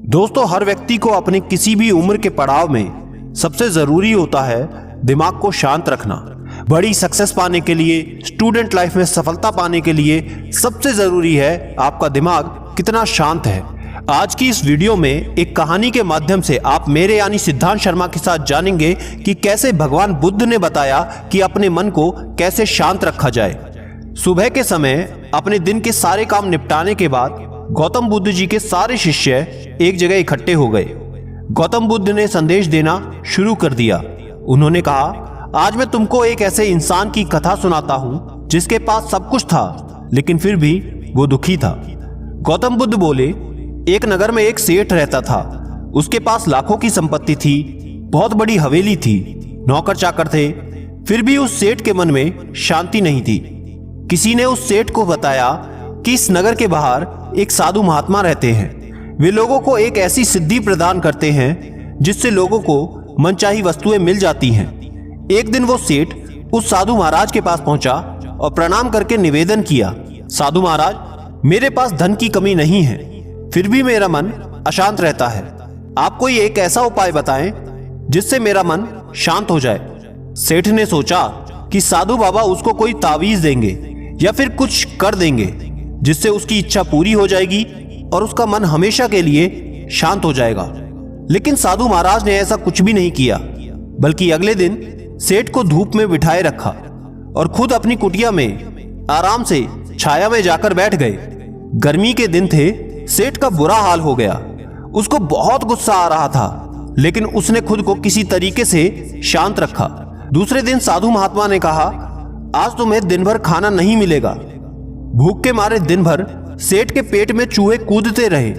दोस्तों, हर व्यक्ति को अपने किसी भी उम्र के पड़ाव में सबसे जरूरी होता है दिमाग को शांत रखना। बड़ी सक्सेस पाने के लिए, स्टूडेंट लाइफ में सफलता पाने के लिए सबसे जरूरी है आपका दिमाग कितना शांत है। आज की इस वीडियो में एक कहानी के माध्यम से आप मेरे यानी सिद्धांत शर्मा के साथ जानेंगे कि कैसे भगवान बुद्ध ने बताया कि अपने मन को कैसे शांत रखा जाए। सुबह के समय अपने दिन के सारे काम निपटाने के बाद गौतम बुद्ध जी के सारे शिष्य एक जगह इकट्ठे हो गए। गौतम बुद्ध ने संदेश देना शुरू कर दिया। उन्होंने कहा, आज मैं तुमको एक ऐसे इंसान की कथा सुनाता हूं जिसके पास सब कुछ था लेकिन फिर भी वो दुखी था। गौतम बुद्ध बोले, एक नगर में एक सेठ रहता था। उसके पास लाखों की संपत्ति थी, बहुत बड़ी हवेली थी, नौकर चाकर थे, फिर भी उस सेठ के मन में शांति नहीं थी। किसी ने उस सेठ को बताया कि इस नगर के बाहर एक साधु महात्मा रहते हैं। वे लोगों को एक ऐसी सिद्धि प्रदान करते हैं जिससे लोगों को मनचाही वस्तुएं मिल जाती हैं। एक दिन वो सेठ उस साधु महाराज के पास पहुंचा और प्रणाम करके निवेदन किया, साधु महाराज, मेरे पास धन की कमी नहीं है, फिर भी मेरा मन अशांत रहता है। आप कोई एक ऐसा उपाय बताएं जिससे मेरा मन शांत हो जाए। सेठ ने सोचा कि साधु बाबा उसको कोई तावीज देंगे या फिर कुछ कर देंगे जिससे उसकी इच्छा पूरी हो जाएगी और उसका मन हमेशा के लिए शांत हो जाएगा। लेकिन साधु महाराज ने ऐसा कुछ भी नहीं किया, बल्कि अगले दिन सेठ को धूप में बिठाए रखा और खुद अपनी कुटिया में आराम से छाया में जाकर बैठ गए। गर्मी के दिन थे, सेठ का बुरा हाल हो गया। उसको बहुत गुस्सा आ रहा था, लेकिन उसने खुद को किसी तरीके से शांत रखा। दूसरे दिन साधु महात्मा ने कहा, आज तुम्हें दिन भर खाना नहीं मिलेगा। भूख के मारे दिन भर सेठ के पेट में चूहे कूदते रहे,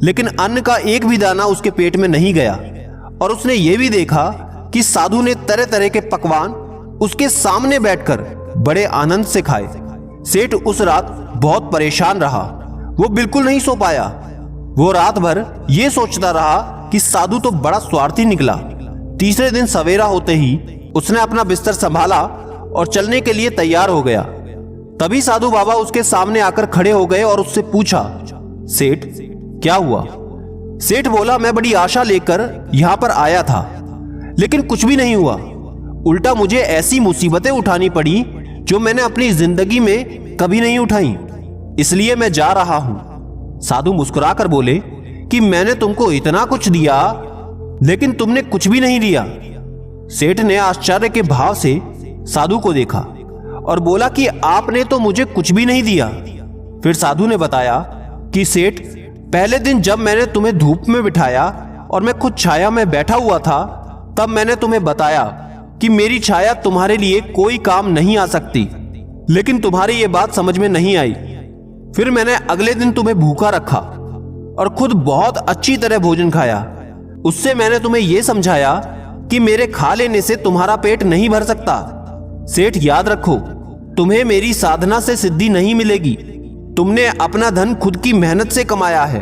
लेकिन अन्न का एक भी दाना उसके पेट में नहीं गया। और उसने ये भी देखा कि साधु ने तरह तरह के पकवान उसके सामने बैठकर बड़े आनंद से खाए। सेठ उस रात बहुत परेशान रहा, वो बिल्कुल नहीं सो पाया। वो रात भर ये सोचता रहा कि साधु तो बड़ा स्वार्थी निकला। तीसरे दिन सवेरा होते ही उसने अपना बिस्तर संभाला और चलने के लिए तैयार हो गया। तभी साधु बाबा उसके सामने आकर खड़े हो गए और उससे पूछा, सेठ, क्या हुआ? सेठ बोला, मैं बड़ी आशा लेकर यहां पर आया था, लेकिन कुछ भी नहीं हुआ। उल्टा मुझे ऐसी मुसीबतें उठानी पड़ी जो मैंने अपनी जिंदगी में कभी नहीं उठाई, इसलिए मैं जा रहा हूं। साधु मुस्कुराकर बोले कि मैंने तुमको इतना कुछ दिया, लेकिन तुमने कुछ भी नहीं दिया। सेठ ने आश्चर्य के भाव से साधु को देखा और बोला कि आपने तो मुझे कुछ भी नहीं दिया। फिर साधु ने बताया कि सेठ, पहले दिन जब मैंने तुम्हें धूप में बिठाया और मैं खुद छाया में बैठा हुआ था, तब मैंने तुम्हें बताया कि मेरी छाया तुम्हारे लिए कोई काम नहीं आ सकती, लेकिन तुम्हारी ये बात समझ में नहीं आई। फिर मैंने अगले दिन तुम्हें भूखा रखा और खुद बहुत अच्छी तरह भोजन खाया। उससे मैंने तुम्हें यह समझाया कि मेरे खा लेने से तुम्हारा पेट नहीं भर सकता। सेठ, याद रखो, तुम्हें मेरी साधना से सिद्धि नहीं मिलेगी। तुमने अपना धन खुद की मेहनत से कमाया है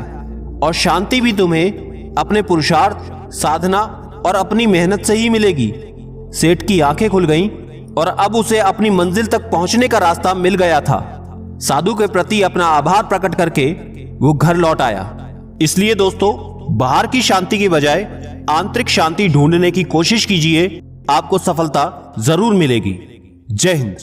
और शांति भी तुम्हें अपने पुरुषार्थ, साधना और अपनी मेहनत से ही मिलेगी। सेठ की आंखें खुल गईं और अब उसे अपनी मंजिल तक पहुंचने का रास्ता मिल गया था। साधु के प्रति अपना आभार प्रकट करके वो घर लौट आया। इसलिए दोस्तों, बाहर की शांति की बजाय आंतरिक शांति ढूंढने की कोशिश कीजिए, आपको सफलता जरूर मिलेगी। जय हिंद।